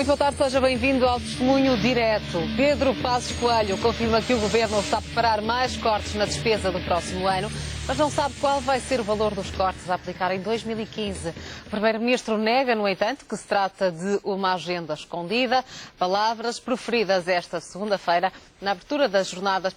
Muito boa tarde, seja bem-vindo ao Testemunho Direto. Pedro Passos Coelho confirma que o Governo está a preparar mais cortes na despesa do próximo ano, mas não sabe qual vai ser o valor dos cortes a aplicar em 2015. O Primeiro-Ministro nega, no entanto, que se trata de uma agenda escondida. Palavras proferidas esta segunda-feira na abertura das jornadas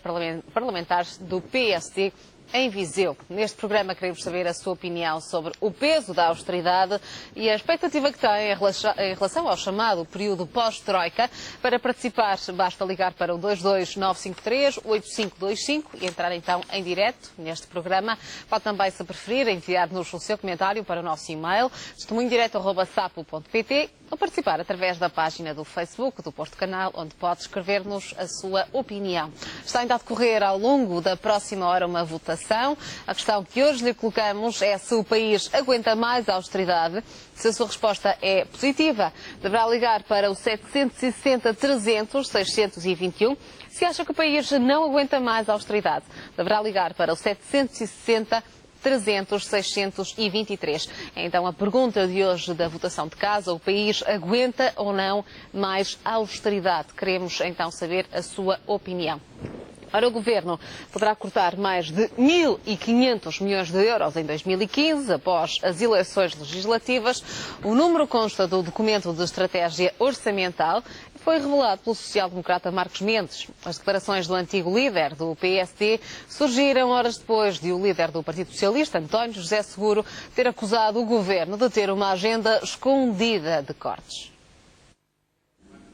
parlamentares do PSD em Viseu. Neste programa queremos saber a sua opinião sobre o peso da austeridade e a expectativa que tem em relação ao chamado período pós-Troika. Para participar, basta ligar para o 22953-8525 e entrar então em direto neste programa. Pode também, se preferir, enviar-nos o seu comentário para o nosso e-mail testemunhodireto@sapo.pt ou participar através da página do Facebook do Porto Canal, onde pode escrever-nos a sua opinião. Está ainda a decorrer ao longo da próxima hora uma votação. A questão que hoje lhe colocamos é se o país aguenta mais a austeridade. Se a sua resposta é positiva, deverá ligar para o 760-300-621. Se acha que o país não aguenta mais a austeridade, deverá ligar para o 760-300-623. Então, a pergunta de hoje da votação de casa: o país aguenta ou não mais austeridade? Queremos então saber a sua opinião. Ora, o Governo poderá cortar mais de 1.500 milhões de euros em 2015, após as eleições legislativas. O número consta do documento de estratégia orçamental e foi revelado pelo social-democrata Marcos Mendes. As declarações do antigo líder do PSD surgiram horas depois de o líder do Partido Socialista, António José Seguro, ter acusado o Governo de ter uma agenda escondida de cortes.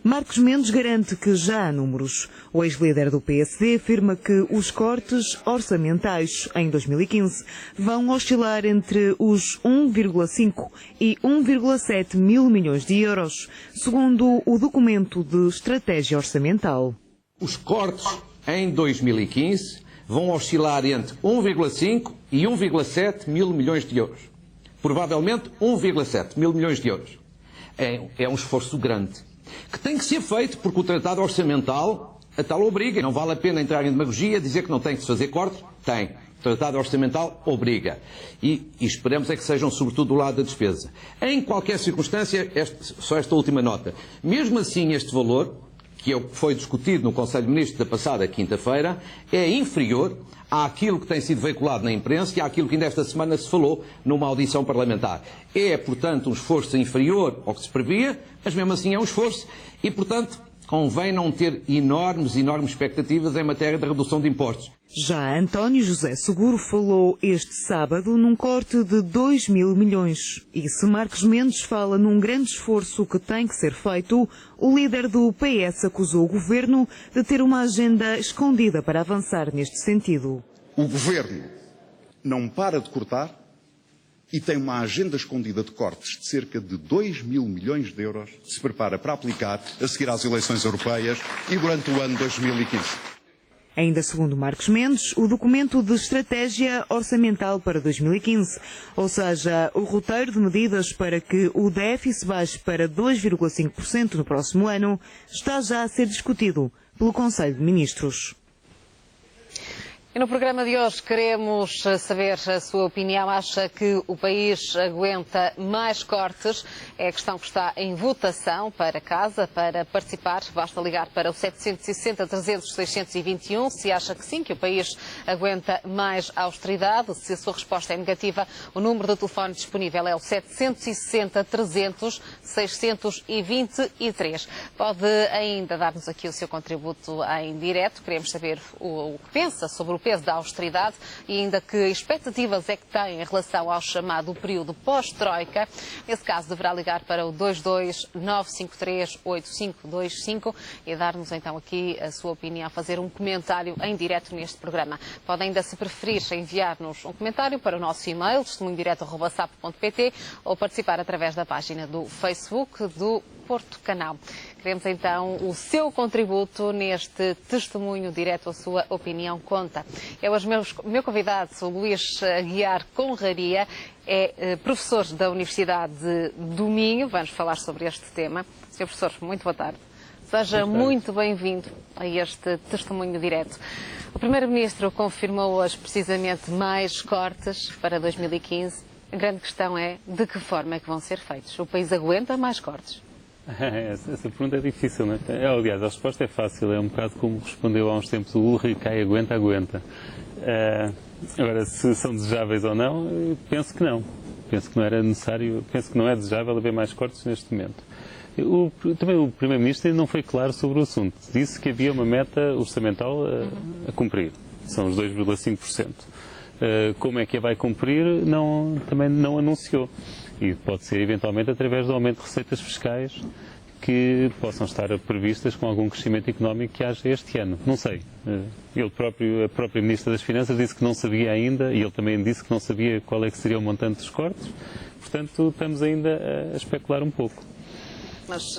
Marcos Mendes garante que já há números. O ex-líder do PSD afirma que os cortes orçamentais em 2015 vão oscilar entre os 1,5 e 1,7 mil milhões de euros, segundo o documento de estratégia orçamental. Os cortes em 2015 vão oscilar entre 1,5 e 1,7 mil milhões de euros. Provavelmente 1,7 mil milhões de euros. É um esforço grande, que tem que ser feito porque o Tratado Orçamental a tal obriga. Não vale a pena entrar em demagogia, dizer que não tem que se fazer cortes. Tem. O Tratado Orçamental obriga. E esperamos é que sejam sobretudo do lado da despesa. Em qualquer circunstância, só esta última nota. Mesmo assim, este valor, que é o que foi discutido no Conselho de Ministros da passada quinta-feira, é inferior àquilo que tem sido veiculado na imprensa e àquilo que ainda esta semana se falou numa audição parlamentar. É, portanto, um esforço inferior ao que se previa, mas mesmo assim é um esforço e, portanto, convém não ter enormes expectativas em matéria de redução de impostos. Já António José Seguro falou este sábado num corte de 2 mil milhões. E se Marcos Mendes fala num grande esforço que tem que ser feito, o líder do PS acusou o Governo de ter uma agenda escondida para avançar neste sentido. O Governo não para de cortar e tem uma agenda escondida de cortes de cerca de 2 mil milhões de euros que se prepara para aplicar a seguir às eleições europeias e durante o ano 2015. Ainda segundo Marcos Mendes, o documento de estratégia orçamental para 2015, ou seja, o roteiro de medidas para que o déficit baixe para 2,5% no próximo ano, está já a ser discutido pelo Conselho de Ministros. E no programa de hoje queremos saber a sua opinião. Acha que o país aguenta mais cortes? É a questão que está em votação para casa. Para participar, basta ligar para o 760-300-621. Se acha que sim, que o país aguenta mais austeridade. Se a sua resposta é negativa, o número de telefone disponível é o 760-300-623. Pode ainda dar-nos aqui o seu contributo em direto. Queremos saber o que pensa sobre o peso da austeridade e ainda que expectativas é que tem em relação ao chamado período pós-Troika. Nesse caso, deverá ligar para o 22953-8525 e dar-nos então aqui a sua opinião, fazer um comentário em direto neste programa. Pode ainda, se preferir, enviar-nos um comentário para o nosso e-mail, testemunhodireto@sapo.pt, ou participar através da página do Facebook do Porto Canal. Queremos então o seu contributo neste testemunho direto, a sua opinião conta. Hoje o meu convidado, o Luís Aguiar Conraria, é professor da Universidade do Minho. Vamos falar sobre este tema. Sr. Professor, muito boa tarde. Seja muito bem-vindo a este testemunho direto. O Primeiro-Ministro confirmou hoje precisamente mais cortes para 2015. A grande questão é de que forma é que vão ser feitos. O país aguenta mais cortes? Essa pergunta é difícil, não é? Aliás, a resposta é fácil, é um bocado como respondeu há uns tempos o Ulrich, cai, aguenta. Agora, se são desejáveis ou não, penso que não. Penso que não era necessário, penso que não é desejável haver mais cortes neste momento. Também o Primeiro-Ministro ainda não foi claro sobre o assunto. Disse que havia uma meta orçamental a cumprir, são os 2,5%. Como é que a vai cumprir, também não anunciou. E pode ser eventualmente através do aumento de receitas fiscais que possam estar previstas com algum crescimento económico que haja este ano. Não sei. A própria Ministra das Finanças disse que não sabia ainda, e ele também disse que não sabia qual é que seria o montante dos cortes. Portanto, estamos ainda a especular um pouco. Mas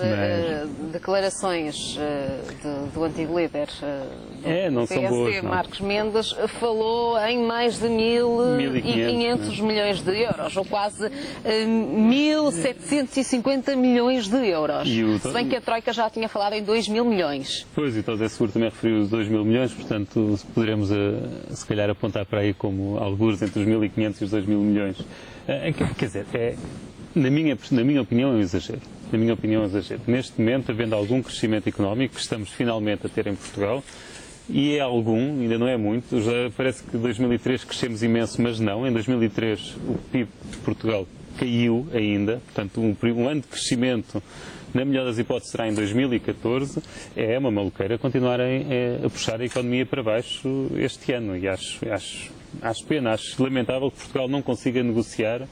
declarações do antigo líder do são boas, PSD, Marcos Mendes, falou em mais de 1.500 milhões de euros, ou quase 1.750 milhões de euros. Se bem que a Troika já tinha falado em 2.000 milhões. Pois, e o José Seguro também referiu os 2.000 milhões, portanto, poderemos, se calhar, apontar para aí como algures entre os 1.500 e os 2.000 milhões. Quer dizer, na minha opinião, é um exagero. Na minha opinião, é um exagero. Neste momento, havendo algum crescimento económico que estamos finalmente a ter em Portugal, e é algum, ainda não é muito, já parece que em 2003 crescemos imenso, mas não. Em 2003 o PIB de Portugal caiu ainda, portanto um ano de crescimento, na melhor das hipóteses, será em 2014. É uma maluqueira continuar a puxar a economia para baixo este ano, e acho pena, acho lamentável que Portugal não consiga negociar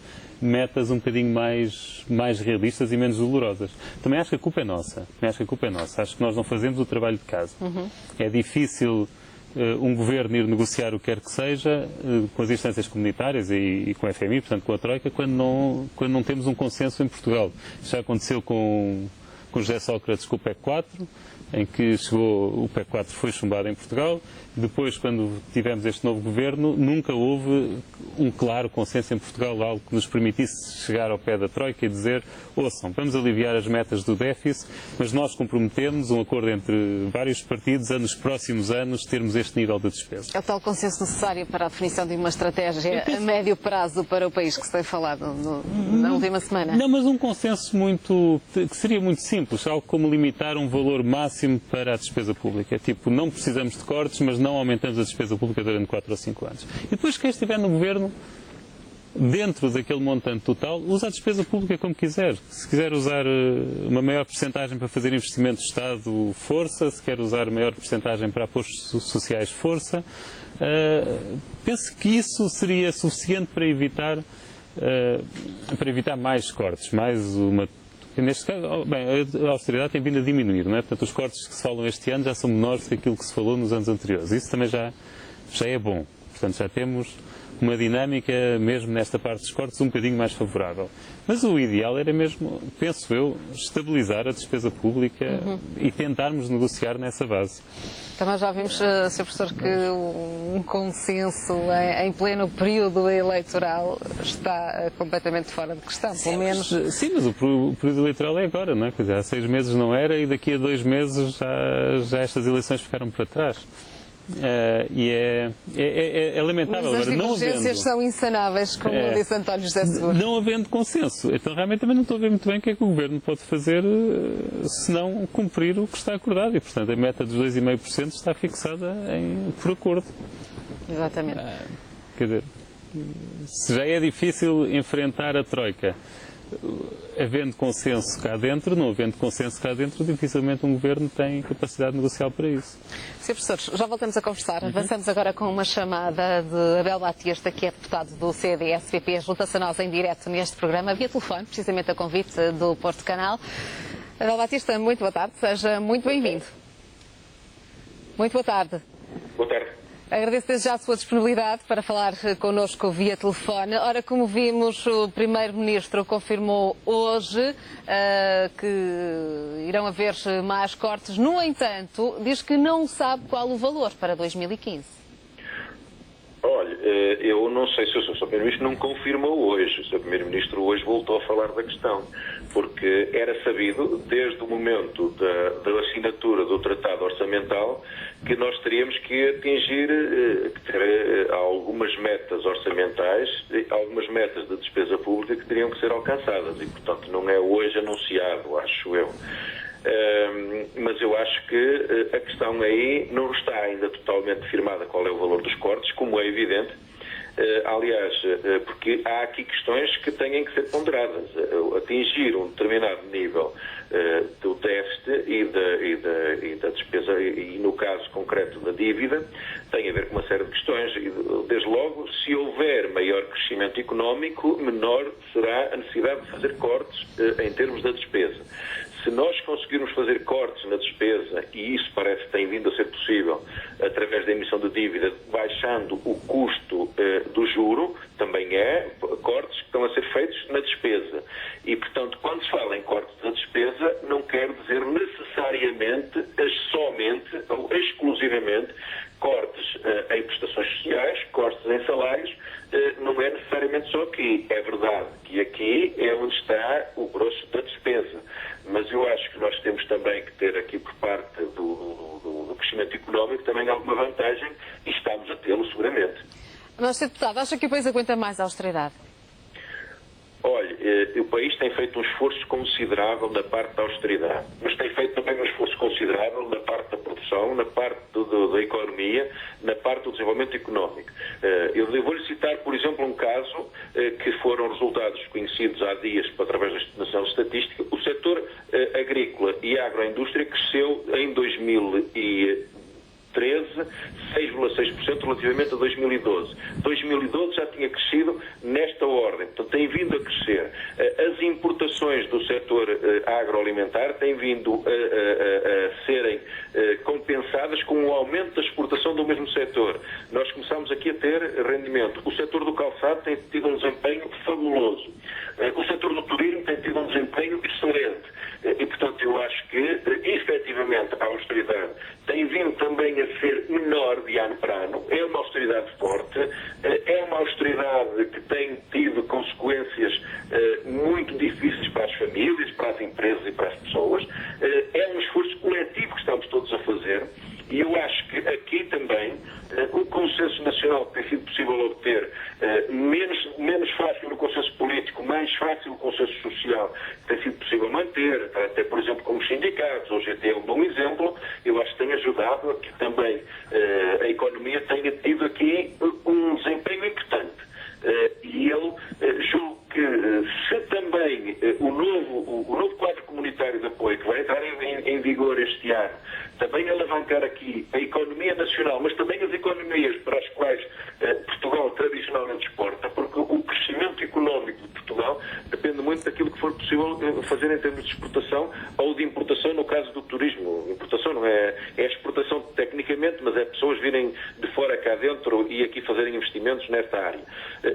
metas um bocadinho mais realistas e menos dolorosas. Também acho que a culpa é nossa. Acho que nós não fazemos o trabalho de casa. É difícil um governo ir negociar o que quer que seja com as instâncias comunitárias e com a FMI, portanto com a Troika, quando não temos um consenso em Portugal. Já aconteceu com José Sócrates com o PEC 4, em que o PEC 4 foi chumbado em Portugal. Depois, quando tivemos este novo governo, nunca houve um claro consenso em Portugal, algo que nos permitisse chegar ao pé da Troika e dizer: ouçam, vamos aliviar as metas do déficit, mas nós comprometemos um acordo entre vários partidos a nos próximos anos termos este nível de despesa. É o tal consenso necessário para a definição de uma estratégia a médio prazo para o país que se tem falado na última semana? Não, mas um consenso que seria muito simples, algo como limitar um valor máximo para a despesa pública. Tipo, não precisamos de cortes, mas não aumentamos a despesa pública durante 4 ou 5 anos. E depois, quem estiver no governo, dentro daquele montante total, usa a despesa pública como quiser. Se quiser usar uma maior percentagem para fazer investimentos de Estado, força. Se quer usar maior percentagem para apostos sociais, força. Penso que isso seria suficiente para evitar mais cortes, neste caso, a austeridade tem vindo a diminuir, não é? Portanto, os cortes que se falam este ano já são menores do que aquilo que se falou nos anos anteriores. Isso também já é bom. Portanto, já temos uma dinâmica, mesmo nesta parte dos cortes, um bocadinho mais favorável. Mas o ideal era mesmo, penso eu, estabilizar a despesa pública e tentarmos negociar nessa base. Também já vimos, Sr. Professor, que um consenso em pleno período eleitoral está completamente fora de questão, pelo menos. Sim, mas o período eleitoral é agora, não é? Quer dizer, há 6 meses não era e daqui a 2 meses já estas eleições ficaram para trás. E é lamentável. Mas as divergências são insanáveis, como disse António José Seguro. Não havendo consenso. Então realmente também não estou a ver muito bem o que é que o Governo pode fazer se não cumprir o que está acordado. E, portanto, a meta dos 2,5% está fixada por acordo. Exatamente. Quer dizer, se já é difícil enfrentar a Troika, havendo consenso cá dentro, não havendo consenso cá dentro, dificilmente um governo tem capacidade negocial para isso. Sr. Professor, já voltamos a conversar. Avançamos agora com uma chamada de Abel Batista, que é deputado do CDS-PP, junta-se a nós em direto neste programa, via telefone, precisamente a convite do Porto Canal. Abel Batista, muito boa tarde, seja muito bem-vindo. Muito boa tarde. Boa tarde. Agradeço desde já a sua disponibilidade para falar connosco via telefone. Ora, como vimos, o Primeiro-Ministro confirmou hoje que irão haver mais cortes. No entanto, diz que não sabe qual o valor para 2015. Olha, eu não sei se o Sr. Primeiro-Ministro não confirmou hoje. O Sr. Primeiro-Ministro hoje voltou a falar da questão, porque era sabido, desde o momento da assinatura do Tratado Orçamental que nós teríamos que atingir algumas metas orçamentais, algumas metas de despesa pública que teriam que ser alcançadas e, portanto, não é hoje anunciado, acho eu. Mas eu acho que a questão aí não está ainda totalmente firmada qual é o valor dos cortes, como é evidente. Aliás, porque há aqui questões que têm que ser ponderadas. Atingir um determinado nível do déficit e da despesa, e no caso concreto da dívida, tem a ver com uma série de questões. Desde logo, se houver maior crescimento económico, menor será a necessidade de fazer cortes em termos da despesa. Se nós conseguirmos fazer cortes na despesa, e isso parece que tem vindo a ser possível através da emissão de dívida, baixando o custo do juro, também cortes que estão a ser feitos na despesa. E, portanto, quando se fala em cortes da despesa, não quer dizer necessariamente, somente ou exclusivamente, cortes em prestações sociais, cortes em salários, não é necessariamente só aqui. É verdade que aqui é onde está o grosso da despesa. Mas eu acho que nós temos também que ter aqui, por parte do crescimento económico, também alguma vantagem, e estamos a tê-lo seguramente. Mas, Sr. Deputado, acha que o país aguenta mais a austeridade? Olha, o país tem feito um esforço considerável na parte da austeridade, mas tem feito também um esforço considerável na parte da produção, na parte da economia, na parte do desenvolvimento económico. Eu vou-lhe citar, por exemplo, um caso que foram resultados conhecidos há dias através da Nacional de Estatística. O setor agrícola e agroindústria cresceu em 2013 6,6% relativamente a 2012. 2012 já tinha crescido nesta ordem, portanto tem vindo a crescer. As importações do setor agroalimentar têm vindo a serem compensadas com o aumento da exportação do mesmo setor. Nós começamos aqui a ter rendimento. O setor do calçado tem tido um desempenho fabuloso. O setor do turismo tem tido um desempenho excelente. E, portanto, eu acho que, efetivamente, a austeridade tem vindo também a ser menor de ano para ano. É uma austeridade forte, é uma austeridade que tem tido consequências muito difíceis para as famílias, para as empresas e para as pessoas. É um esforço coletivo que estamos todos a fazer. E eu acho que aqui também o consenso nacional que tem sido possível obter, menos fácil no consenso político, mais fácil o consenso social que tem sido possível manter, até por exemplo como os sindicatos, hoje até é um bom exemplo, eu acho que tem ajudado a que também a economia tenha tido aqui um desempenho importante. E eu julgo que se também o novo quadro comunitário de apoio que vai entrar em vigor este ano também alavancar aqui a economia nacional, mas também as economias para as quais Portugal tradicionalmente exporta, porque o crescimento económico de Portugal depende muito daquilo que for possível fazer em termos de exportação ou de importação, no caso do turismo. Importação não é exportação tecnicamente, mas é pessoas virem de fora cá dentro e aqui fazerem investimentos nesta área.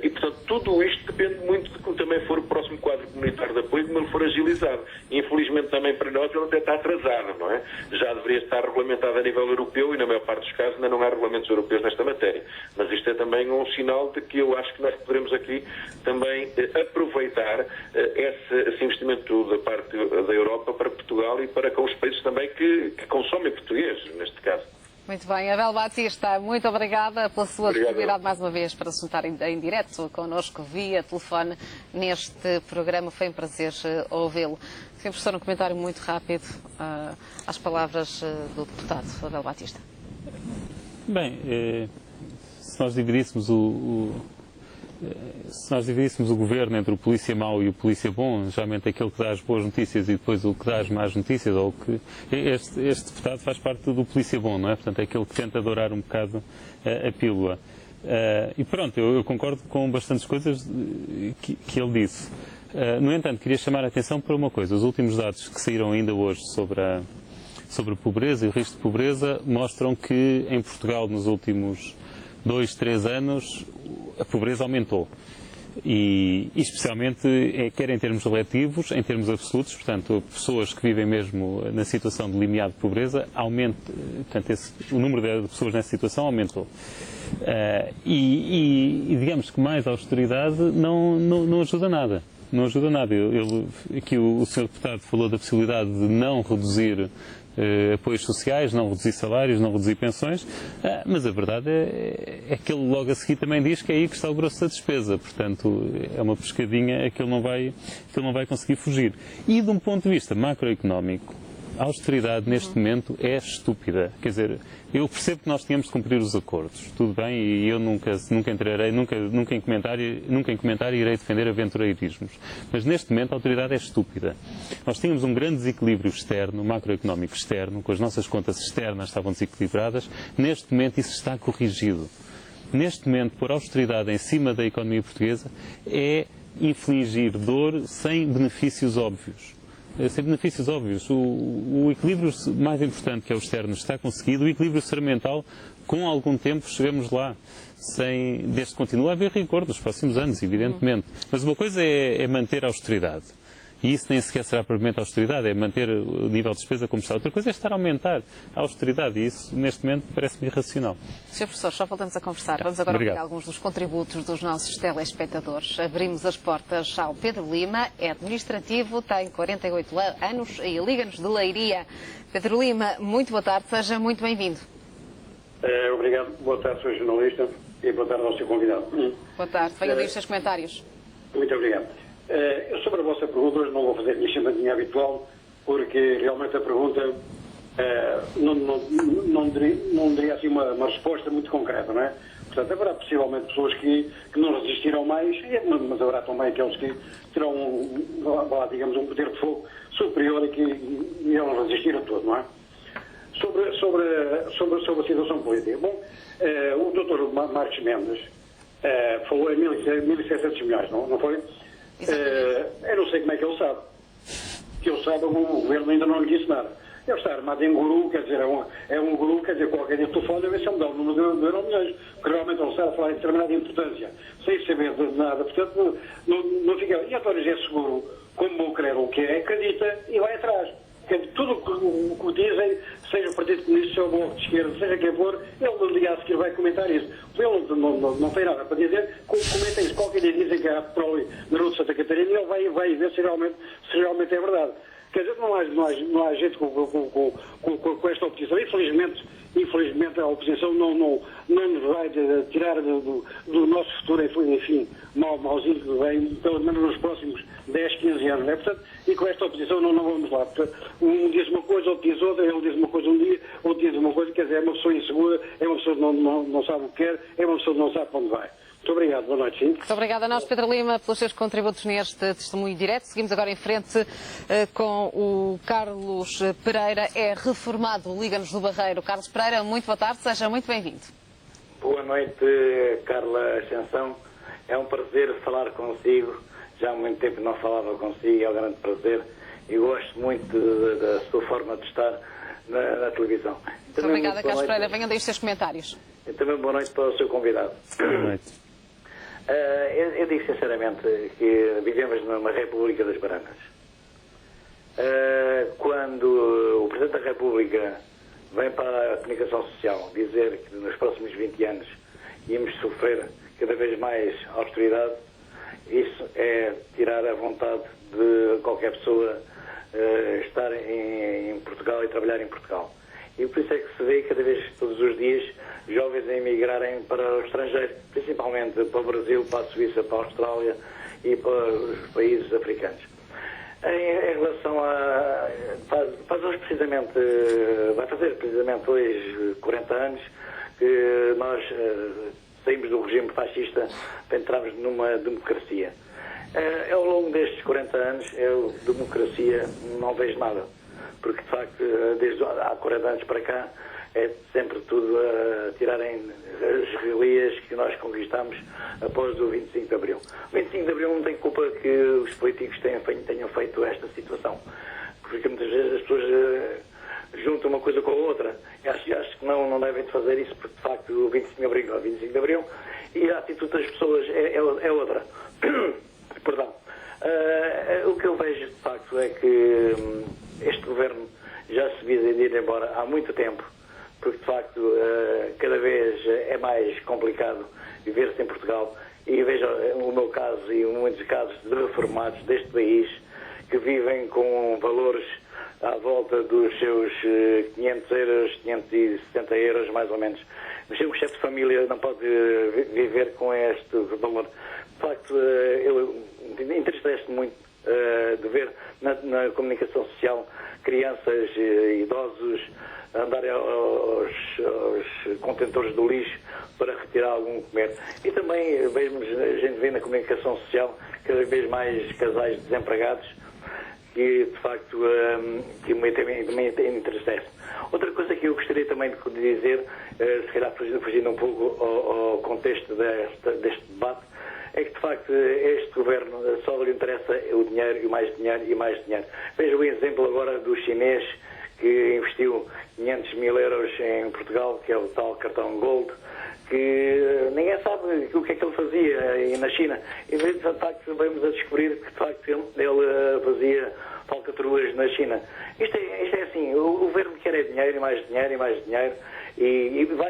E, portanto, tudo isto depende muito de como também for o próximo quadro comunitário de apoio, como ele for agilizado. E, infelizmente, também para nós ele até está atrasado, não é? Já deveria estar regulamentado a nível europeu e, na maior parte dos casos, ainda não há regulamentos europeus nesta matéria. Mas isto é também um sinal de que eu acho que nós poderemos aqui também aproveitar esse investimento da parte da Europa para Portugal e para com os países também que consomem português, neste caso. Muito bem, Abel Batista, muito obrigada pela sua disponibilidade mais uma vez para se juntar em direto connosco via telefone neste programa. Foi um prazer ouvi-lo. Sr. Professor, um comentário muito rápido às palavras do deputado Abel Batista. Bem, se nós dividíssemos o governo entre o polícia mau e o polícia bom, geralmente aquele que dá as boas notícias e depois o que dá as más notícias, ou que este deputado faz parte do polícia bom, não é? Portanto, é aquele que tenta dourar um bocado a pílula. E pronto, eu concordo com bastantes coisas que ele disse. No entanto, queria chamar a atenção para uma coisa. Os últimos dados que saíram ainda hoje sobre a pobreza e o risco de pobreza mostram que em Portugal nos últimos 2, 3 anos a pobreza aumentou. E especialmente, quer em termos relativos, em termos absolutos, portanto, pessoas que vivem mesmo na situação de limiar de pobreza, portanto, o número de pessoas nessa situação aumentou. E digamos que mais austeridade não ajuda nada. Não ajuda nada. Aqui o Sr. Deputado falou da possibilidade de não reduzir apoios sociais, não reduzir salários, não reduzir pensões, mas a verdade é que ele logo a seguir também diz que é aí que está o grosso da despesa, portanto é uma pescadinha que ele não vai conseguir fugir. E de um ponto de vista macroeconómico, a austeridade neste momento é estúpida. Quer dizer, eu percebo que nós tínhamos de cumprir os acordos, tudo bem, e eu nunca em comentário irei defender aventureirismos. Mas neste momento a austeridade é estúpida. Nós tínhamos um grande desequilíbrio externo, macroeconómico externo, com as nossas contas externas estavam desequilibradas. Neste momento isso está corrigido. Neste momento, pôr austeridade em cima da economia portuguesa é infligir dor sem benefícios óbvios. Sem benefícios óbvios. O equilíbrio mais importante, que é o externo, está conseguido. O equilíbrio orçamental, com algum tempo, chegamos lá. Desde que continua a haver rigor nos próximos anos, evidentemente. Mas uma coisa é manter a austeridade. E isso nem sequer será propriamente a austeridade, é manter o nível de despesa como está. Outra coisa é estar a aumentar a austeridade, e isso, neste momento, parece-me irracional. Sr. Professor, já voltamos a conversar. Vamos agora ouvir alguns dos contributos dos nossos telespectadores. Abrimos as portas ao Pedro Lima, é administrativo, tem 48 anos e liga-nos de Leiria. Pedro Lima, muito boa tarde, seja muito bem-vindo. Obrigado, boa tarde, sou jornalista, e boa tarde ao seu convidado. Boa tarde, venha ler os seus comentários. Muito obrigado. Eu, sobre a vossa pergunta, hoje não vou fazer a minha chamadinha habitual, porque realmente a pergunta não daria assim uma resposta muito concreta, não é? Portanto, haverá possivelmente pessoas que não resistirão mais, mas haverá também aqueles que terão, digamos, um poder de fogo superior e que irão resistir a tudo, não é? Sobre a situação política. Bom, o Dr. Marcos Mendes falou em 1.700 milhões, não foi? Eu não sei como é que ele sabe. Que ele sabe, o governo ainda não lhe disse nada. Ele está armado em guru, quer dizer, é um guru, quer dizer, qualquer dia de telefone deve ser mudar o número de euromilhões, porque realmente ele está a falar em determinada importância, sem saber de nada, portanto, não fica. E António José Seguro, como bom credo o que é, acredita e vai atrás. Tudo o que dizem, seja o Partido Comunista, seja o Bloco de Esquerda, seja quem for, ele no dia a seguir vai comentar isso. Ele não tem nada para dizer, comenta isso. Qualquer dia dizem que há petróleo na Rua de Santa Catarina e ele vai ver se realmente é verdade. Quer dizer, não há gente com esta oposição. Infelizmente a oposição não nos vai tirar do nosso futuro, enfim, mauzinho que vem, pelo menos nos próximos 10, 15 anos. Né? Portanto, e com esta oposição não vamos lá. Portanto, um diz uma coisa, outro diz outra, ele diz uma coisa um dia, outro diz uma coisa, quer dizer, é uma pessoa insegura, é uma pessoa que não sabe o que quer, é uma pessoa que não sabe para onde vai. Muito obrigado, boa noite, sim. Muito obrigada a nós, Pedro Lima, pelos seus contributos neste testemunho direto. Seguimos agora em frente com o Carlos Pereira, é reformado, liga-nos do Barreiro. Carlos Pereira, muito boa tarde, seja muito bem-vindo. Boa noite, Carla Ascensão. É um prazer falar consigo. Já há muito tempo não falava consigo, é um grande prazer. E gosto muito da sua forma de estar na televisão. Muito obrigada, Carlos Pereira. Venham daí os seus comentários. E também boa noite para o seu convidado. Boa noite. Eu digo sinceramente que vivemos numa República das Bananas. Quando o Presidente da República vem para a comunicação social dizer que nos próximos 20 anos íamos sofrer cada vez mais austeridade, isso é tirar a vontade de qualquer pessoa estar em Portugal e trabalhar em Portugal. E por isso é que se vê cada vez, todos os dias, jovens a emigrarem para o estrangeiro, principalmente para o Brasil, para a Suíça, para a Austrália e para os países africanos. Em relação a... vai fazer precisamente hoje 40 anos que nós saímos do regime fascista para entrarmos numa democracia. Ao longo destes 40 anos, eu, democracia, não vejo nada. Porque, de facto, desde há 40 anos para cá, é sempre tudo a tirarem as regalias que nós conquistamos após o 25 de Abril. O 25 de Abril não tem culpa que os políticos tenham feito esta situação. Porque muitas vezes as pessoas juntam uma coisa com a outra. Acho que não devem fazer isso, porque, de facto, o 25 de Abril é o 25 de Abril e a atitude das pessoas é outra. Perdão. O que eu vejo, de facto, é que este governo já se devia de ir embora há muito tempo, porque de facto cada vez é mais complicado viver-se em Portugal, e vejo o meu caso e muitos casos de reformados deste país que vivem com valores à volta dos seus 500 euros, 560 euros mais ou menos. Mas um chefe de família não pode viver com este valor. De facto, entristece-me muito de ver na comunicação social crianças e idosos andarem aos contentores do lixo para retirar algum comer. E também a gente vê na comunicação social cada vez mais casais desempregados que de facto que me entristece. Outra coisa que eu gostaria também de dizer, se calhar fugindo um pouco ao contexto deste debate, é que de facto este governo só lhe interessa o dinheiro e mais dinheiro e mais dinheiro. Veja o exemplo agora do chinês que investiu 500 mil euros em Portugal, que é o tal cartão Gold, que ninguém sabe o que é que ele fazia na China. E de facto vamos a descobrir que de facto ele fazia falcatruas na China. Isto é assim, o governo quer é dinheiro e mais dinheiro e mais dinheiro.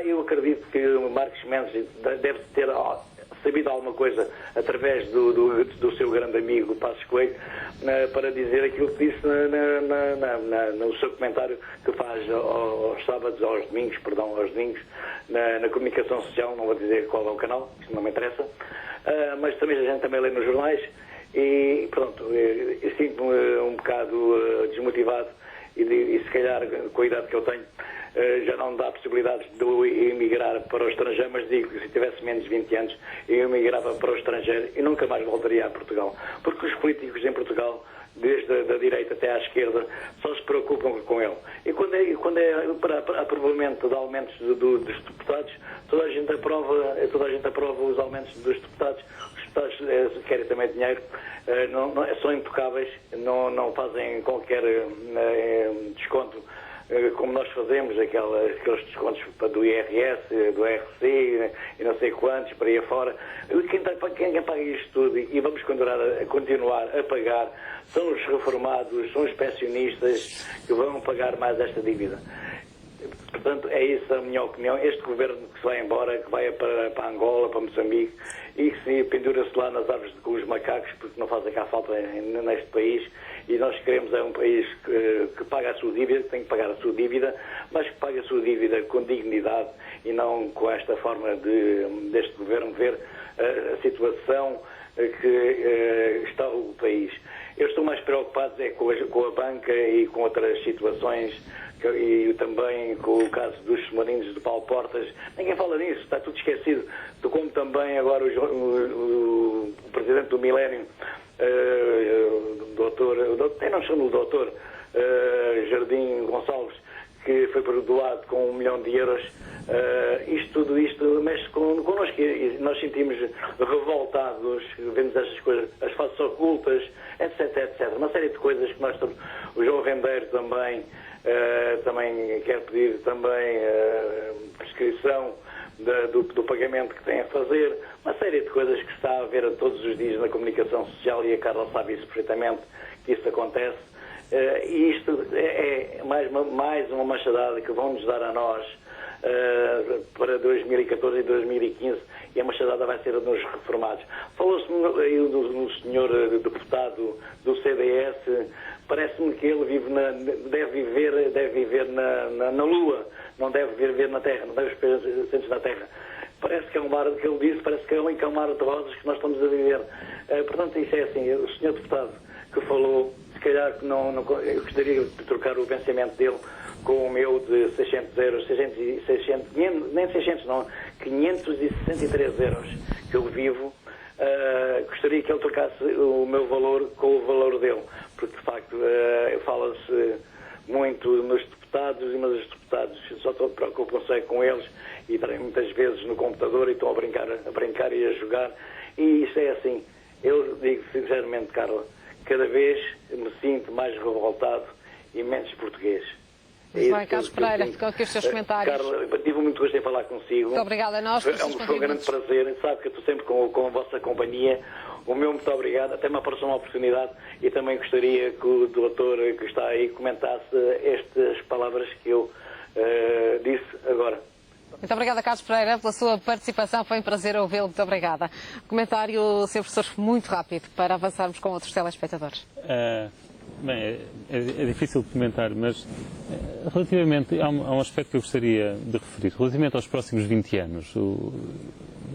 Eu acredito que o Marcos Mendes deve ter sabido alguma coisa através do seu grande amigo Passos Coelho para dizer aquilo que disse no seu comentário que faz aos sábados, aos domingos, na comunicação social. Não vou dizer qual é o canal, isso não me interessa, mas também a gente também lê nos jornais e pronto, eu sinto-me um bocado desmotivado e se calhar com a idade que eu tenho já não dá possibilidades de eu emigrar para o estrangeiro, mas digo que se tivesse menos de 20 anos eu emigrava para o estrangeiro e nunca mais voltaria a Portugal, porque os políticos em Portugal, desde a direita até à esquerda, só se preocupam com ele. E quando é para aprovamento de aumentos dos deputados, toda a gente aprova os aumentos dos deputados. Os deputados querem também dinheiro, são intocáveis, não fazem qualquer desconto como nós fazemos, aqueles descontos do IRS, do RC e não sei quantos, para aí afora. Quem paga isto tudo, e vamos continuar a pagar, são os reformados, são os pensionistas que vão pagar mais esta dívida. Portanto, é isso a minha opinião. Este governo que se vai embora, que vai para Angola, para Moçambique, e que se pendura-se lá nas árvores com os macacos, porque não fazem cá falta neste país, e nós queremos um país que paga a sua dívida, que tem que pagar a sua dívida, mas que paga a sua dívida com dignidade e não com esta forma deste governo ver a situação que está o país. Eu estou mais preocupado com a banca e com outras situações, e também com o caso dos submarinos de Paulo Portas. Ninguém fala nisso, está tudo esquecido. Como também agora o presidente do Milénio, eu não chamo o doutor Jardim Gonçalves, que foi perdoado com 1 milhão de euros. Tudo isto mexe connosco e nós sentimos revoltados, vemos estas coisas, as faces ocultas, etc. Uma série de coisas que nós estamos. O João Rendeiro também quer pedir também prescrição do pagamento que tem a fazer, uma série de coisas que se está a ver todos os dias na comunicação social, e a Carla sabe isso perfeitamente, que isso acontece. E isto é mais uma machadada que vão nos dar a nós para 2014 e 2015, e a machadada vai ser nos reformados. Falou-se aí do senhor deputado do CDS, parece-me que ele deve viver na Lua, não deve viver na Terra, não deve esperar presentes na Terra. Parece que é um mar que ele disse, parece que é um mar de rosas que nós estamos a viver. Portanto, isso é assim, o senhor deputado que falou, se calhar eu gostaria de trocar o pensamento dele com o meu de 600 euros, 563 euros que eu vivo. Gostaria que ele trocasse o meu valor com o valor dele, porque de facto fala-se muito nos deputados, mas os deputados só preocupam-se com eles e estarem muitas vezes no computador e estão a brincar e a jogar, e isso é assim. Eu digo sinceramente, Carla, cada vez me sinto mais revoltado e menos português. Vai, Carlos Pereira, ficam aqui os seus comentários. Carla, tive muito gosto em falar consigo. Muito obrigada a nós. Foi um grande prazer. Sabe que eu estou sempre com a vossa companhia. O meu muito obrigado. Até uma próxima oportunidade. E também gostaria que o doutor que está aí comentasse estas palavras que eu disse agora. Muito obrigada, Carlos Pereira, pela sua participação. Foi um prazer ouvi-lo. Muito obrigada. Comentário, Sr. Professor, muito rápido, para avançarmos com outros telespectadores. Bem, é difícil de comentar, mas relativamente, há um aspecto que eu gostaria de referir. Relativamente aos próximos 20 anos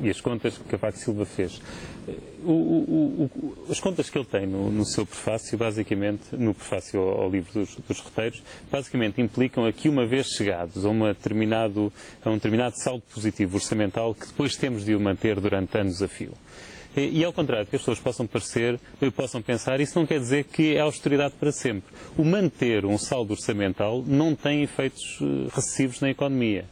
e as contas que Cavaco Silva fez, as contas que ele tem no seu prefácio, basicamente, no prefácio ao livro dos roteiros, basicamente implicam a que, uma vez chegados a um determinado saldo positivo orçamental, que depois temos de o manter durante anos a fio. E ao contrário, que as pessoas possam pensar, isso não quer dizer que é austeridade para sempre. O manter um saldo orçamental não tem efeitos recessivos na economia.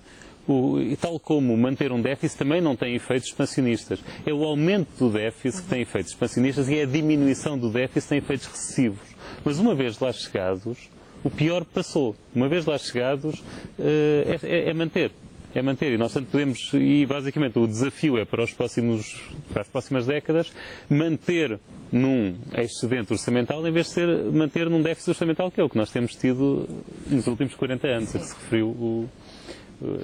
E tal como manter um déficit também não tem efeitos expansionistas. É o aumento do déficit que tem efeitos expansionistas e é a diminuição do déficit que tem efeitos recessivos. Mas uma vez lá chegados, o pior passou. Uma vez lá chegados, é manter. É manter, e nós tanto podemos, e basicamente o desafio é para as próximas décadas, manter num excedente orçamental em vez de manter num déficit orçamental, que é o que nós temos tido nos últimos 40 anos, a que se referiu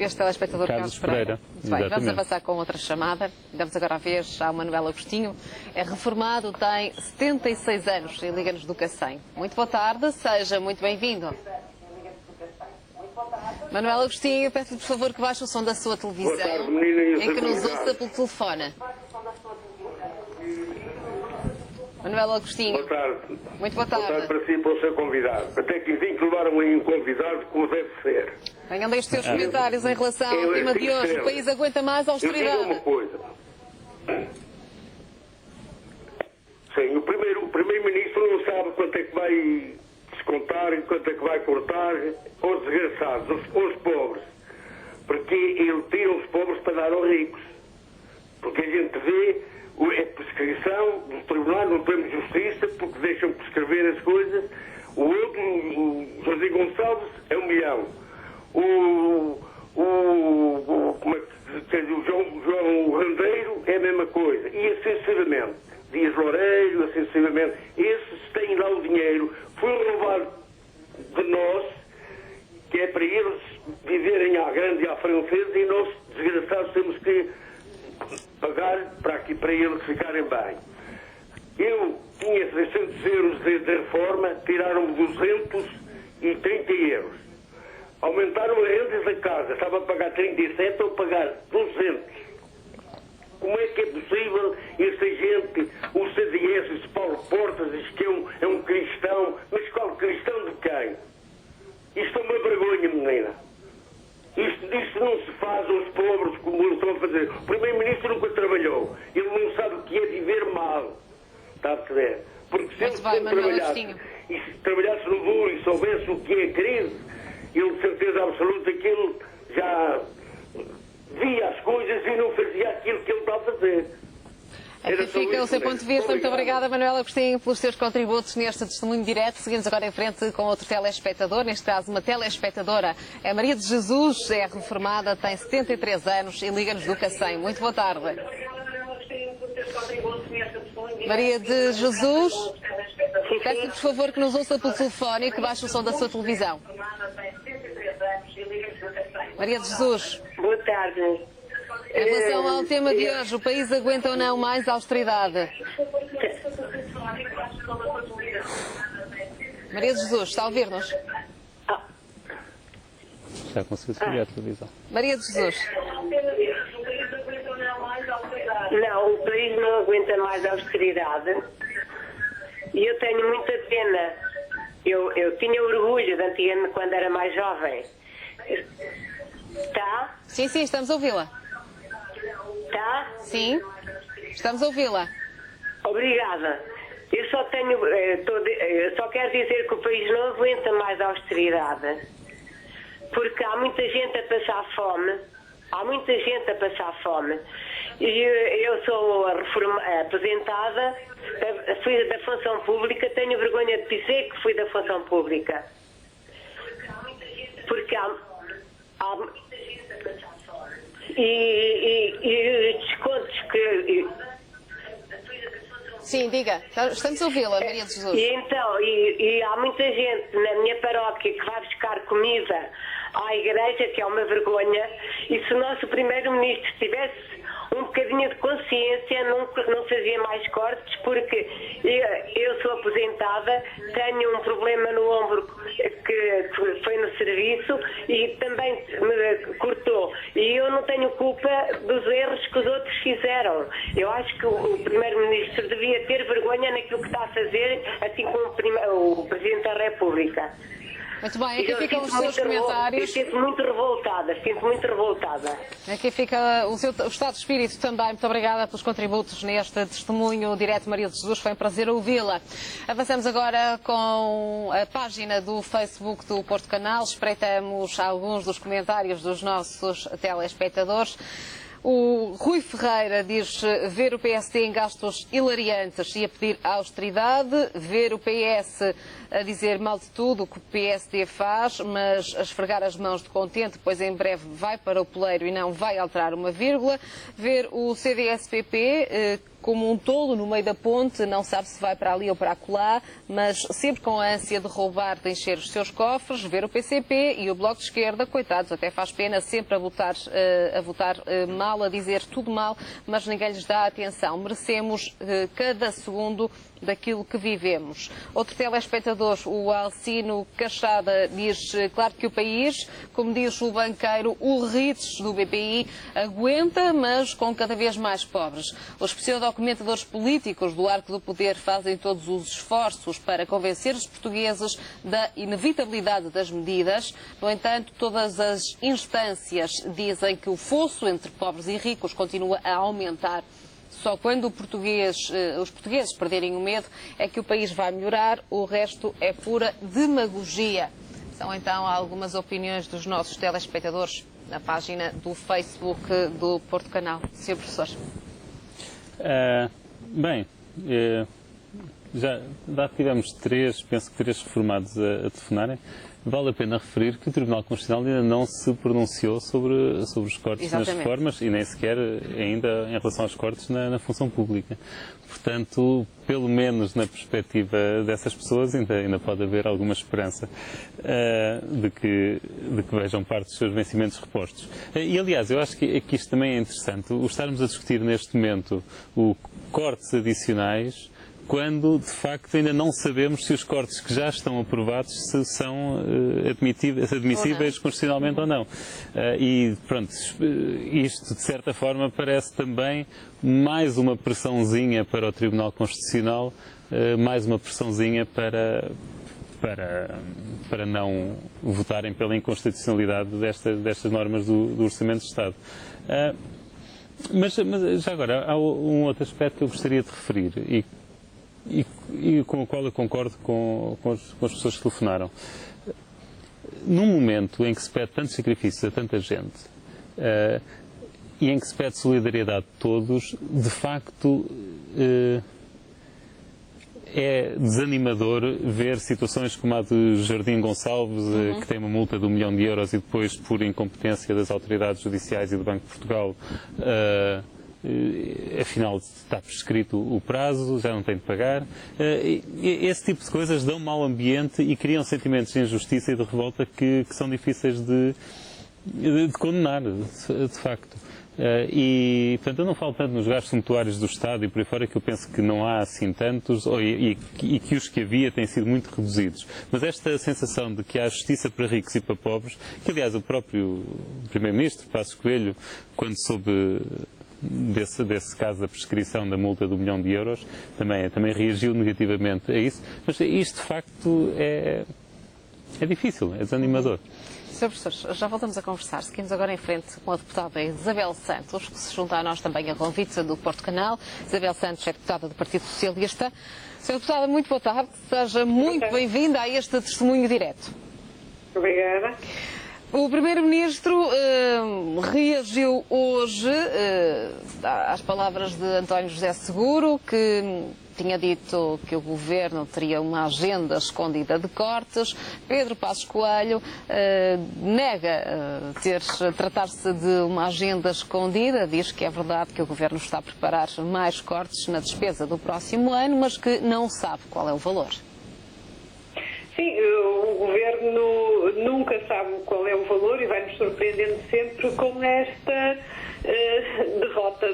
este telespectador Carlos Pereira. Bem, vamos avançar com outra chamada. Damos agora a vez ao Manuel Agostinho. É reformado, tem 76 anos e liga-nos do Cacém. Muito boa tarde, seja muito bem-vindo. Manuel Agostinho, peço-lhe por favor que baixe o som da sua televisão, tarde, menina, em que nos ouça pelo telefone. Manuel Agostinho. Boa tarde. Muito boa tarde. Boa tarde para si e para o seu convidado. Até que enfim que levaram aí um convidado como deve ser. Venham daí os seus comentários em relação ao tema de hoje. O país aguenta mais a austeridade. Eu digo uma coisa. Sim, o primeiro-ministro não sabe quanto é que vai descontar e quanto é que vai cortar aos desgraçados, aos pobres. Porque ele tira os pobres para dar aos ricos. Porque a gente vê a prescrição dos tribunais, não temos justiça, porque deixam prescrever as coisas. O outro, o José Gonçalves, é 1 milhão. O João Randeiro é a mesma coisa. E assim sucessivamente. Dias Loureiro, assim sucessivamente. Esses têm lá o dinheiro. Foi roubado de nós, que é para eles viverem à grande e à francesa, e nós, desgraçados, temos que pagar para eles ficarem bem. Eu tinha 600 euros de reforma, tiraram-me 230 euros. Aumentaram as rendas da casa, estava a pagar 37, estou a pagar 200. Como é que é possível esta gente, o CDS, esse Paulo Portas, diz que é um cristão, mas qual cristão de quem? Isto é uma vergonha, menina. Isto não se faz aos pobres como eles estão a fazer. O Primeiro-Ministro nunca trabalhou. Ele não sabe o que é viver mal. Está a perceber? Porque se ele trabalhasse no duro e soubesse o que é crise, ele de certeza absoluta que ele já via as coisas e não fazia aquilo que ele está a fazer. Aqui fica o seu ponto de vista. Muito obrigada, Manuel Agostinho, pelos seus contributos neste testemunho direto. Seguimos agora em frente com outro telespectador, neste caso uma telespectadora. É Maria de Jesus, é reformada, tem 73 anos e liga-nos do Cacém. Muito boa tarde. Maria de Jesus, peço-lhe por favor que nos ouça pelo telefone e que baixe o som da sua televisão. Maria de Jesus. Boa tarde. Em relação ao tema de hoje, o país aguenta ou não mais austeridade? Maria de Jesus, está a ouvir-nos? Já conseguiu subir a televisão. Maria de Jesus. Não, o país não aguenta mais austeridade. E eu tenho muita pena. Eu tinha orgulho de antigamente quando era mais jovem. Tá? Sim, estamos a ouvi-la. Tá? Sim, estamos a ouvi-la. Obrigada. Eu só quero dizer que o país não aguenta mais a austeridade, porque há muita gente a passar fome. E eu sou aposentada, fui da função pública, tenho vergonha de dizer que fui da função pública. Porque há e descontos que... Sim, diga. Estamos a ouvi-la, Maria de Jesus. E há muita gente na minha paróquia que vai buscar comida à igreja, que é uma vergonha. E se o nosso primeiro-ministro tivesse um bocadinho de consciência, não fazia mais cortes, porque eu sou aposentada, tenho um problema no ombro que foi no serviço e também me cortou. E eu não tenho culpa dos erros que os outros fizeram. Eu acho que o Primeiro-Ministro devia ter vergonha naquilo que está a fazer, assim como o Presidente da República. Muito bem, aqui ficam os seus comentários. Eu sinto muito revoltada. Aqui fica o estado de espírito também. Muito obrigada pelos contributos neste testemunho direto. Maria de Jesus, foi um prazer ouvi-la. Avançamos agora com a página do Facebook do Porto Canal. Espreitamos alguns dos comentários dos nossos telespectadores. O Rui Ferreira diz ver o PSD em gastos hilariantes e a pedir austeridade, ver o PS a dizer mal de tudo o que o PSD faz, mas a esfregar as mãos de contente, pois em breve vai para o poleiro e não vai alterar uma vírgula, ver o CDS-PP como um tolo no meio da ponte, não sabe se vai para ali ou para acolá, mas sempre com a ânsia de roubar, de encher os seus cofres, ver o PCP e o Bloco de Esquerda, coitados, até faz pena sempre a votar mal, a dizer tudo mal, mas ninguém lhes dá atenção. Merecemos cada segundo daquilo que vivemos. Outro telespectador, o Alcino Cachada, diz claro que o país, como diz o banqueiro, o RITS do BPI, aguenta, mas com cada vez mais pobres. Os pseudo-comentadores políticos do arco do poder fazem todos os esforços para convencer os portugueses da inevitabilidade das medidas. No entanto, todas as instâncias dizem que o fosso entre pobres e ricos continua a aumentar. Só quando os portugueses perderem o medo é que o país vai melhorar, o resto é pura demagogia. São então algumas opiniões dos nossos telespectadores na página do Facebook do Porto Canal. Sr. Professor. Já tivemos penso que três reformados a telefonarem. Vale a pena referir que o Tribunal Constitucional ainda não se pronunciou sobre os cortes nas reformas e nem sequer ainda em relação aos cortes na função pública. Portanto, pelo menos na perspectiva dessas pessoas, ainda pode haver alguma esperança de que vejam parte dos seus vencimentos repostos. E, aliás, eu acho que isto também é interessante, o estarmos a discutir neste momento o cortes adicionais, quando, de facto, ainda não sabemos se os cortes que já estão aprovados se são admissíveis constitucionalmente ou não. E, pronto, isto, de certa forma, parece também mais uma pressãozinha para o Tribunal Constitucional, mais uma pressãozinha para não votarem pela inconstitucionalidade destas normas do Orçamento de Estado. Mas já agora, há um outro aspecto que eu gostaria de referir e com o qual eu concordo com as pessoas que telefonaram. Num momento em que se pede tantos sacrifícios a tanta gente e em que se pede solidariedade de todos, de facto é desanimador ver situações como a de Jardim Gonçalves, que tem uma multa de €1 milhão e depois, por incompetência das autoridades judiciais e do Banco de Portugal, afinal está prescrito o prazo, já não tem de pagar. Esse tipo de coisas dão mau ambiente e criam sentimentos de injustiça e de revolta que são difíceis de condenar, de facto. E, portanto, eu não falo tanto nos gastos suntuários do Estado e por aí fora, que eu penso que não há assim tantos e que os que havia têm sido muito reduzidos. Mas esta sensação de que há justiça para ricos e para pobres, que aliás o próprio Primeiro-Ministro, Passos Coelho, quando soube desse caso da prescrição da multa de €1 milhão, também reagiu negativamente a isso. Mas isto, de facto, é difícil, é desanimador. Sr. Professor, já voltamos a conversar. Seguimos agora em frente com a deputada Isabel Santos, que se junta a nós também a convite do Porto Canal. Isabel Santos é deputada do Partido Socialista. Sra. Deputada, muito boa tarde. Seja muito bem-vinda a este testemunho direto. Obrigada. O Primeiro-Ministro reagiu hoje às palavras de António José Seguro, que tinha dito que o Governo teria uma agenda escondida de cortes. Pedro Passos Coelho nega tratar-se de uma agenda escondida, diz que é verdade que o Governo está a preparar mais cortes na despesa do próximo ano, mas que não sabe qual é o valor. Sim, o Governo nunca sabe qual é o valor e vai-nos surpreendendo sempre com esta derrota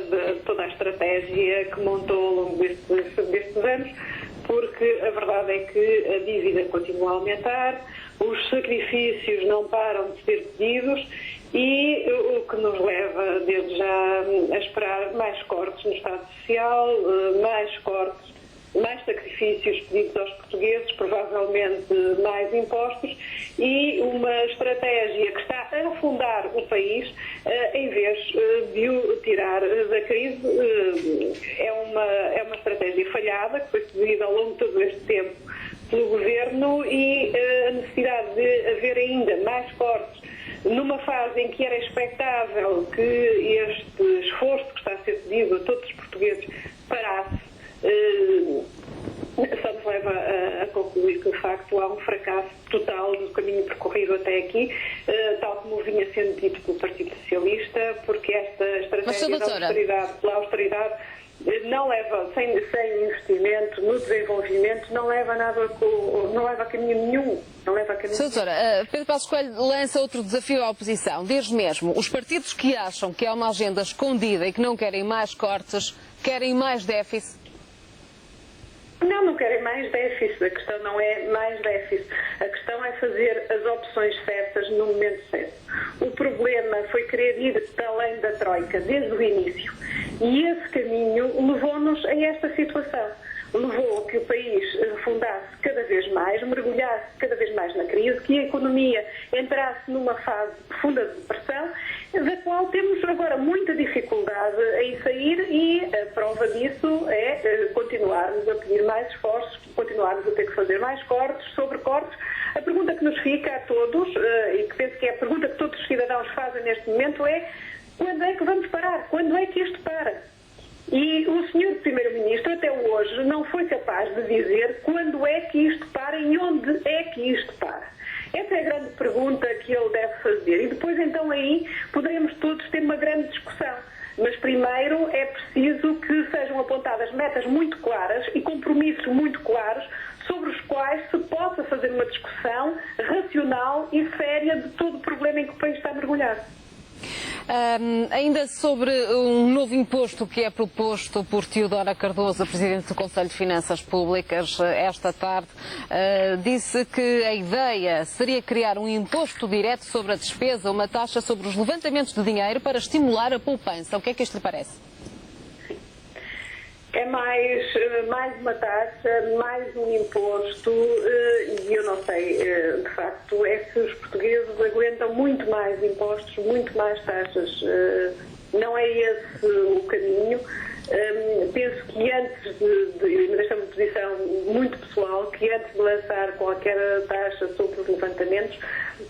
estratégia que montou ao longo destes anos, porque a verdade é que a dívida continua a aumentar, os sacrifícios não param de ser pedidos e o que nos leva desde já a esperar mais cortes no Estado Social, mais cortes, mais sacrifícios pedidos aos portugueses, provavelmente mais impostos e uma estratégia que está a afundar o país em vez de o tirar da crise. É uma estratégia falhada que foi seguida ao longo de todo este tempo pelo Governo e a necessidade de haver ainda mais cortes numa fase em que era expectável que este esforço que está a ser pedido a todos os portugueses parasse, só nos leva a concluir que, de facto, há um fracasso total do caminho percorrido até aqui, tal como vinha sendo dito pelo Partido Socialista, porque esta estratégia pela austeridade não leva, sem investimento no desenvolvimento, não leva a caminho nenhum. Doutora, Pedro Passos Coelho lança outro desafio à oposição. Diz mesmo, os partidos que acham que é uma agenda escondida e que não querem mais cortes, querem mais déficit? Não querem mais déficit. A questão não é mais déficit. A questão é fazer as opções certas no momento certo. O problema foi querer ir para além da Troika desde o início. E esse caminho levou-nos a esta situação. Levou a que o país afundasse cada vez mais, mergulhasse cada vez mais na crise, que a economia entrasse numa fase profunda de depressão, da qual temos agora muita dificuldade em sair e a prova disso é continuarmos a pedir mais esforços, continuarmos a ter que fazer mais cortes, sobre cortes. A pergunta que nos fica a todos, e que penso que é a pergunta que todos os cidadãos fazem neste momento é: quando é que vamos parar? Quando é que isto para? E o Sr. Primeiro-Ministro até hoje não foi capaz de dizer quando é que isto para e onde é que isto para. Essa é a grande pergunta que ele deve fazer. E depois, então, aí poderemos todos ter uma grande discussão. Mas primeiro é preciso que sejam apontadas metas muito claras e compromissos muito claros sobre os quais se possa fazer uma discussão racional e séria de todo o problema em que o país está mergulhado. Ainda sobre um novo imposto que é proposto por Teodora Cardoso, a Presidente do Conselho de Finanças Públicas, esta tarde, disse que a ideia seria criar um imposto direto sobre a despesa, uma taxa sobre os levantamentos de dinheiro para estimular a poupança. O que é que isto lhe parece? É mais uma taxa, mais um imposto, e eu não sei, de facto, é se os portugueses aguentam muito mais impostos, muito mais taxas. Não é esse o caminho. Penso que antes mas esta é uma posição muito pessoal, que antes de lançar qualquer taxa sobre os levantamentos,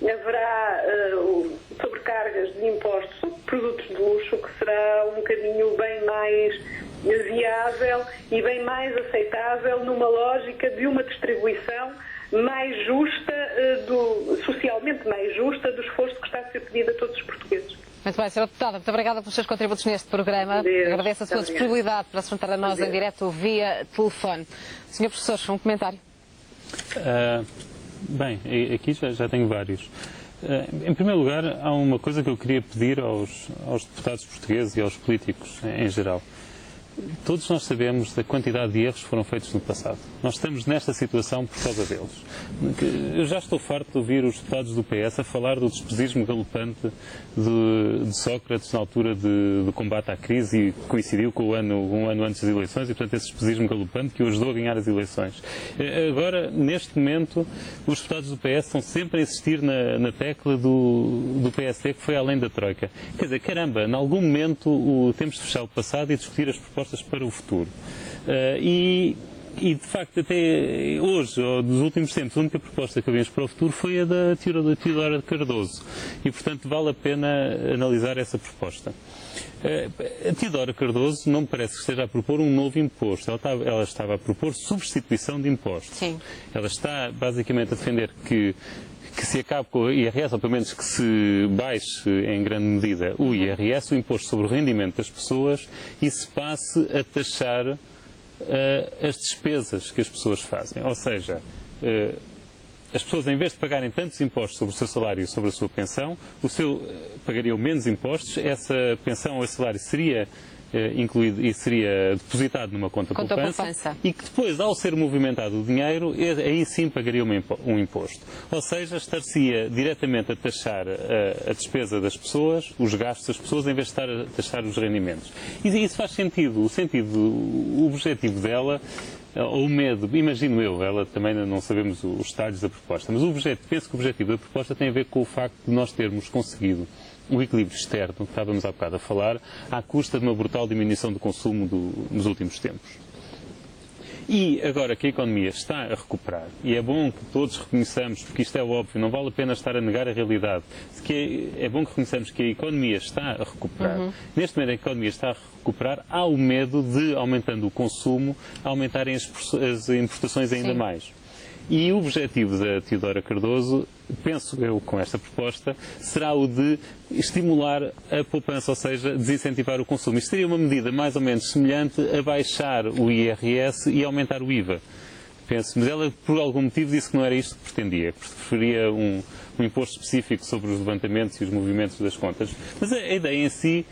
haverá sobrecargas de impostos sobre produtos de luxo, que será um caminho bem mais viável e bem mais aceitável numa lógica de uma distribuição mais justa, socialmente mais justa, do esforço que está a ser pedido a todos os portugueses. Muito bem, Sra. Deputada, muito obrigada pelos seus contributos neste programa. Agradeço a sua disponibilidade para se juntar a nós em direto via telefone. Sr. Professor, um comentário? Bem, aqui já tenho vários. Em primeiro lugar, há uma coisa que eu queria pedir aos deputados portugueses e aos políticos em geral. Todos nós sabemos da quantidade de erros que foram feitos no passado. Nós estamos nesta situação por causa deles. Eu já estou farto de ouvir os deputados do PS a falar do despesismo galopante de Sócrates na altura do combate à crise, e coincidiu com um ano antes das eleições, e portanto esse despesismo galopante que o ajudou a ganhar as eleições. Agora, neste momento, os deputados do PS estão sempre a insistir na tecla do PSD, que foi além da Troika. Quer dizer, caramba, em algum momento temos de fechar o passado e discutir as propostas para o futuro. E de facto, até hoje, ou dos últimos tempos, a única proposta que havemos para o futuro foi a da Teodora Cardoso. E, portanto, vale a pena analisar essa proposta. A Teodora Cardoso não me parece que esteja a propor um novo imposto. Ela estava a propor substituição de impostos. Sim. Ela está, basicamente, a defender que se acabe com o IRS, ou pelo menos que se baixe em grande medida o IRS, o imposto sobre o rendimento das pessoas, e se passe a taxar as despesas que as pessoas fazem. Ou seja, as pessoas, em vez de pagarem tantos impostos sobre o seu salário e sobre a sua pensão, pagariam menos impostos, essa pensão ou esse salário seria incluído e seria depositado numa conta poupança e que depois, ao ser movimentado o dinheiro, aí sim pagaria um imposto. Ou seja, estar-se-ia diretamente a taxar a despesa das pessoas, os gastos das pessoas, em vez de estar a taxar os rendimentos. E isso faz sentido. O objetivo dela, ou o medo, imagino eu, ela também não sabemos os detalhes da proposta, mas penso que o objetivo da proposta tem a ver com o facto de nós termos conseguido o equilíbrio externo, que estávamos há bocado a falar, à custa de uma brutal diminuição do consumo nos últimos tempos. E agora que a economia está a recuperar, e é bom que todos reconheçamos, porque isto é óbvio, não vale a pena estar a negar a realidade, que é bom que reconheçamos que a economia está a recuperar. Neste momento a economia está a recuperar, há o medo de, aumentando o consumo, aumentarem as importações ainda mais. E o objetivo da Teodora Cardoso, penso eu, com esta proposta, será o de estimular a poupança, ou seja, desincentivar o consumo. Isto seria uma medida mais ou menos semelhante a baixar o IRS e aumentar o IVA. Penso, mas ela, por algum motivo, disse que não era isto que pretendia, que preferia um imposto específico sobre os levantamentos e os movimentos das contas. Mas a ideia em si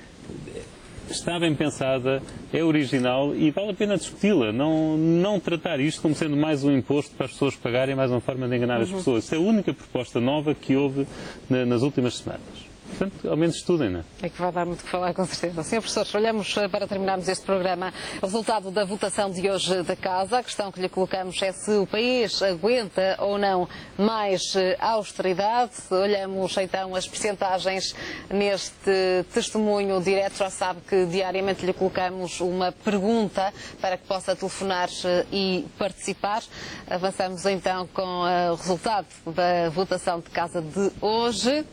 está bem pensada, é original e vale a pena discuti-la. Não tratar isto como sendo mais um imposto para as pessoas pagarem, mais uma forma de enganar as pessoas. Isso é a única proposta nova que houve nas últimas semanas. Portanto, ao menos estudem, não é? É que vai dar muito que falar, com certeza. Sr. Professor, olhamos para terminarmos este programa o resultado da votação de hoje da Casa. A questão que lhe colocamos é se o país aguenta ou não mais austeridade. Olhamos então as percentagens neste testemunho direto. Já sabe que diariamente lhe colocamos uma pergunta para que possa telefonar e participar. Avançamos então com o resultado da votação de Casa de hoje.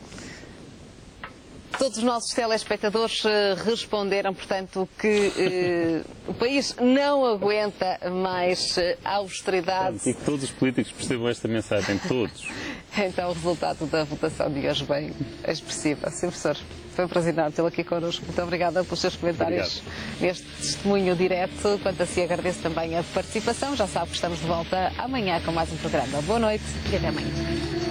Todos os nossos telespectadores responderam, portanto, que o país não aguenta mais austeridade. E que todos os políticos percebam esta mensagem, todos. Então, o resultado da votação de hoje bem expressivo. Sr. Professor, foi um prazer tê-lo aqui connosco. Muito obrigada pelos seus comentários neste testemunho direto. Quanto a si, agradeço também a participação. Já sabe que estamos de volta amanhã com mais um programa. Boa noite e até amanhã.